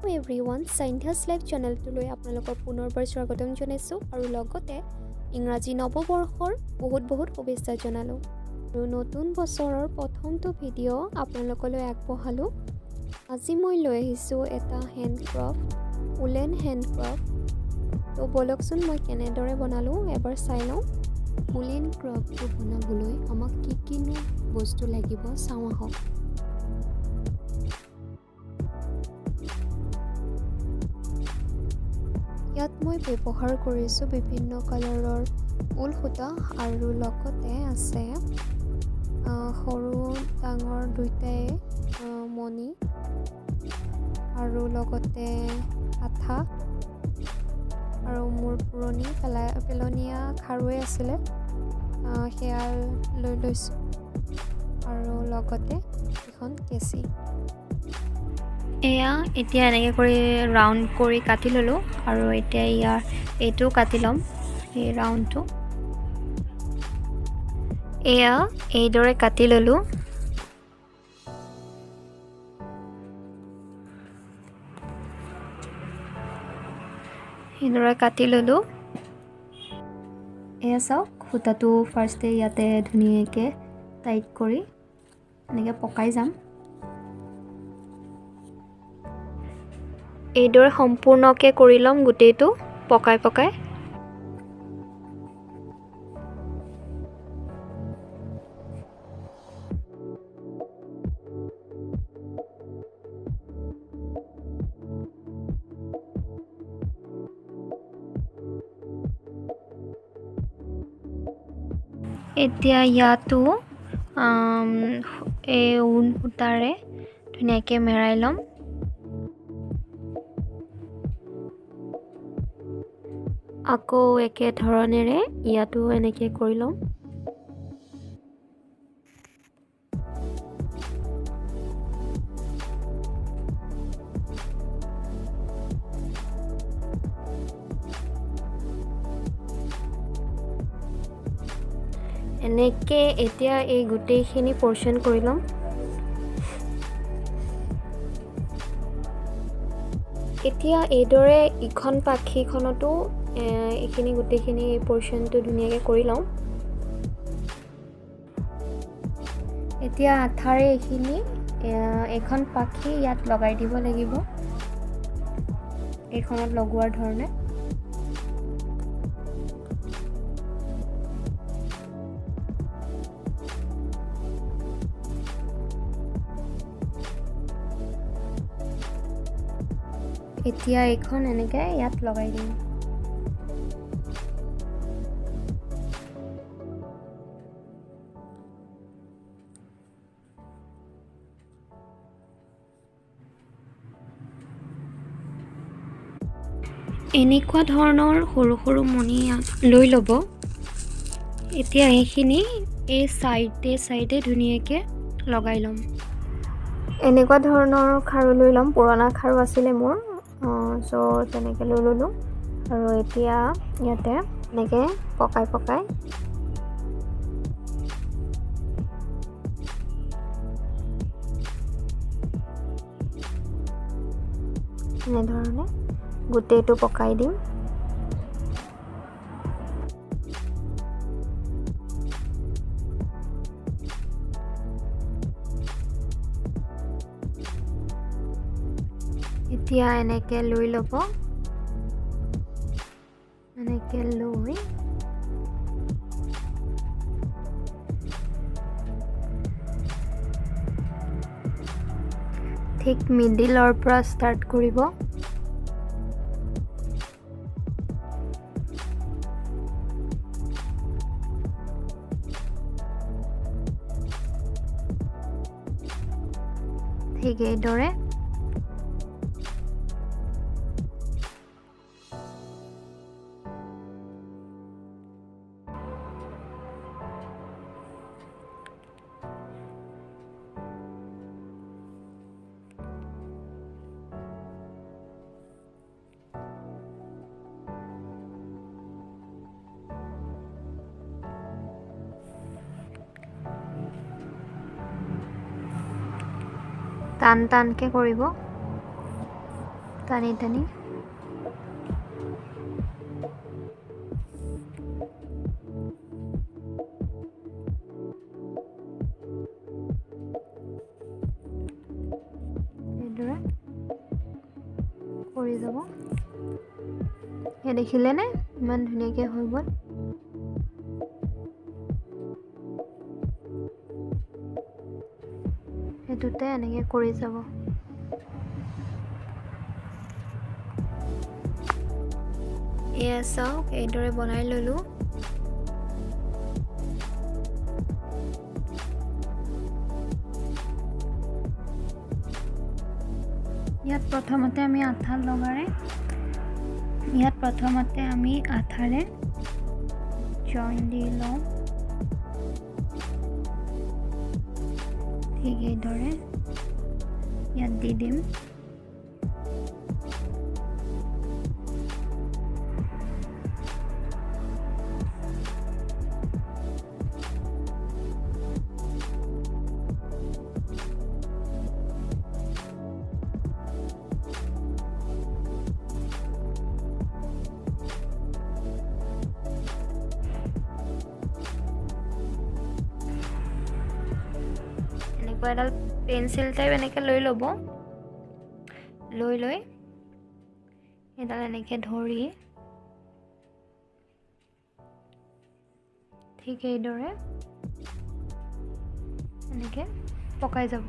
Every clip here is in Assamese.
Hello everyone, Sandhya'Life চেনেলটোলৈ আপোনালোকৰ পুনৰবাৰ স্বাগতম জনাইছোঁ আৰু লগতে ইংৰাজী নৱবৰ্ষৰ বহুত শুভেচ্ছা জনালোঁ। আৰু নতুন বছৰৰ প্ৰথমটো ভিডিঅ' আপোনালোকলৈ আগবঢ়ালোঁ। আজি মই লৈ আহিছোঁ এটা হেণ্ডক্ৰাফ্ট, উলেন হেণ্ডক্ৰাফ্ট। তো বলকচোন মই কেনেদৰে বনালোঁ এবাৰ চাই লওঁ। উলেন ক্ৰাফ্টটো বনাবলৈ আমাক কি বস্তু লাগিব চাওঁ আহক। ইয়াত মই ব্যৱহাৰ কৰিছোঁ বিভিন্ন কালাৰৰ ঊল সূতা আৰু লগতে আছে সৰু ডাঙৰ দুয়োটাই মণি আৰু লগতে আঠা আৰু মোৰ পুৰণি পেলনীয়া খাৰুৱে আছিলে সেয়া লৈ লৈছোঁ আৰু লগতে এখন কেঁচি। এয়া এতিয়া এনেকৈ কৰি ৰাউণ্ড কৰি কাটি ল'লোঁ আৰু এতিয়া এইটোও কাটি ল'ম, এই ৰাউণ্ডটো। এয়া এইদৰে কাটি ল'লোঁ। এইদৰে কাটি ল'লোঁ। এয়া চাওক, সূতাটো ফাৰ্ষ্টে ইয়াতে ধুনীয়াকৈ টাইট কৰি এনেকৈ পকাই যাম। এইদৰে সম্পূৰ্ণকৈ কৰি ল'ম গোটেইটো পকাই। এতিয়া ইয়াতো এই ঊণ সূতাৰে ধুনীয়াকৈ মেৰাই ল'ম। আকৌ একে ধৰণেৰে ইয়াতো এনেকৈ কৰি ল'ম। এনেকৈ এতিয়া এই গোটেইখিনি পৰ্চন কৰি ল'ম। এতিয়া এইদৰে ইখন পাখিখনতো এইখিনি গোটেইখিনি এই পৰ্চনটো ধুনীয়াকৈ কৰি লওঁ। এতিয়া আঠাৰে এইখিনি এখন পাখি ইয়াত লগাই দিব লাগিব, এইখনত লগোৱাৰ ধৰণে। এতিয়া এইখন এনেকৈ ইয়াত লগাই দিম। এনেকুৱা ধৰণৰ সৰু মণি লৈ ল'ব। এতিয়া এইখিনি এই চাইডে ধুনীয়াকৈ লগাই ল'ম। এনেকুৱা ধৰণৰ খাৰু লৈ ল'ম, পুৰণা খাৰু আছিলে মোৰ, চ' তেনেকৈ লৈ ল'লোঁ আৰু এতিয়া ইয়াতে এনেকৈ পকাই এনেধৰণে গোটেইটো পকাই দিম। এতিয়া এনেকৈ লৈ ল'ব, এনেকৈ লৈ ঠিক মিডিলৰ পৰা ষ্টাৰ্ট কৰিব। ঠিক এইদৰে টানকৈ কৰিব। টানি টানি এইদৰে কৰি যাব এই দেখিলে নে ইমান ধুনীয়াকৈ হৈ গ'ল সেইটোতে এনেকৈ কৰি যাব এয়া চাওক এইদৰে বনাই ল'লোঁ ইয়াত প্ৰথমতে আমি আঠাৰে জইন দি লওঁ ঠিক এইদৰে ইয়াত দি দিম এডাল পেন্সিল টাইপ এনেকৈ লৈ ল'ব লৈ এডাল এনেকৈ ধৰি ঠিক এইদৰে এনেকৈ পকাই যাব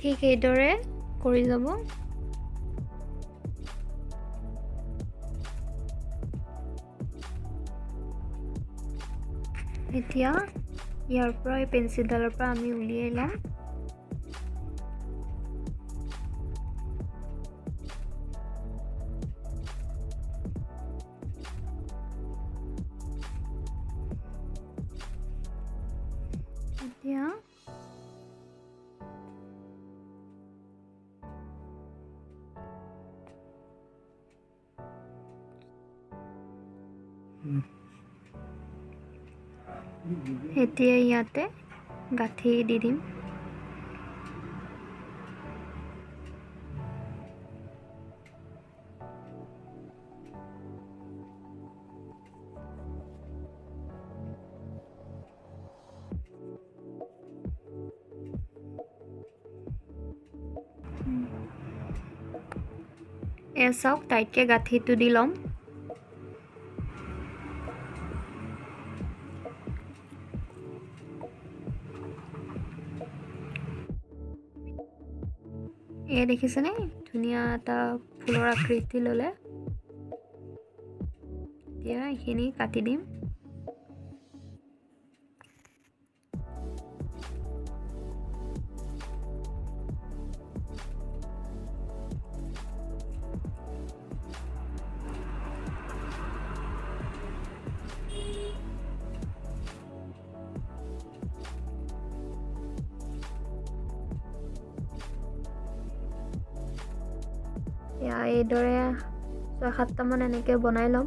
ঠিক এইদৰে কৰি যাব এতিয়া ইয়াৰ পৰা এই পেন্সিলডালৰ পৰা আমি উলিয়াই লম এতিয়া এতিয়া ইয়াতে গাঁঠি দি দিম এয়া চাওক টাইটকৈ গাঁঠিটো দি ল'ম এয়া দেখিছেনে ধুনীয়া এটা ফুলৰ আকৃতি ল'লে এতিয়া এইখিনি কাটি দিম এইদৰে ৬-৭টা মান এনেকৈ বনাই ল'ম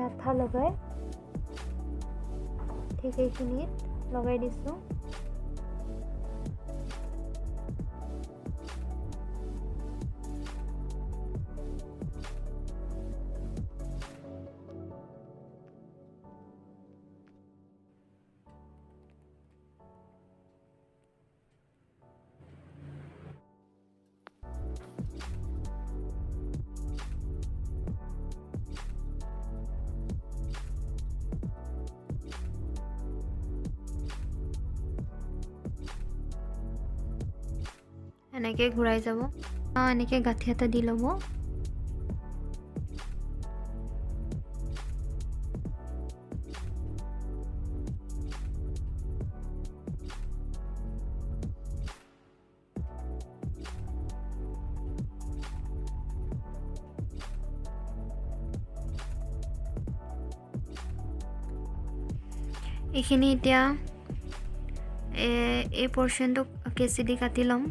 আঠা লগাই ঠিক এইখিনিত লগাই দিছোঁ এনেকৈ ঘূৰাই যাব এনেকৈ গাঁঠি এটা দি ল'ব এইখিনি এতিয়া এই পোৰ্শনটো কেঁচি দি কাটি ল'ম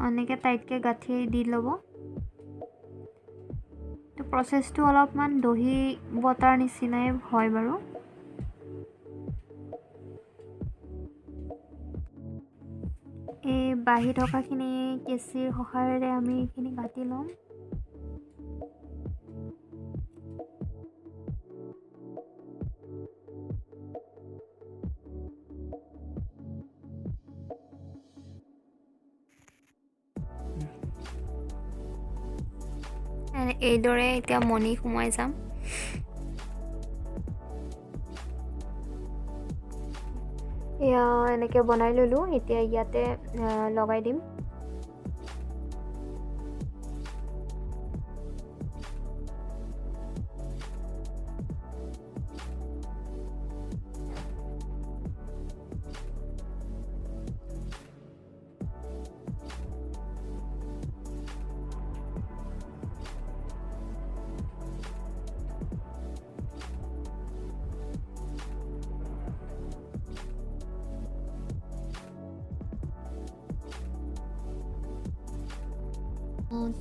এনেকৈ টাইটকৈ গাঁঠি দি ল'ব তো প্ৰচেছটো অলপমান দহি বটাৰ নিচিনাই হয় বাৰু এই বাঢ়ি থকাখিনি কেঁচিৰ সহায়েৰে আমি এইখিনি কাটি ল'ম এইদৰে এতিয়া মণি সোমাই যাম এয়া এনেকৈ বনাই ল'লোঁ এতিয়া ইয়াতে লগাই দিম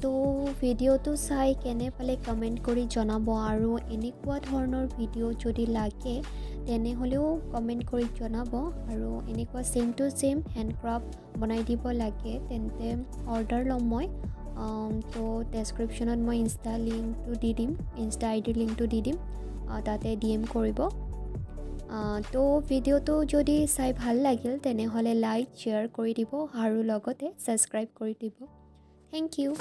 তো ভিডিঅ'টো চাই কেনে পালে কমেণ্ট কৰি জনাব আৰু এনেকুৱা ধৰণৰ ভিডিঅ' যদি লাগে তেনেহ'লেও কমেণ্ট কৰি জনাব আৰু এনেকুৱা চেম টু চেম হেণ্ডক্ৰাফ্ট বনাই দিব লাগে তেন্তে অৰ্ডাৰ ল'ম মই তো ডেছক্ৰিপশ্যনত মই ইনষ্টা লিংকটো দি দিম ইনষ্টা আইডিৰ লিংকটো দি দিম তাতে DM কৰিব তো ভিডিঅ'টো যদি চাই ভাল লাগিল তেনেহ'লে লাইক শ্বেয়াৰ কৰি দিব আৰু লগতে ছাবস্ক্ৰাইব কৰি দিব Thank you.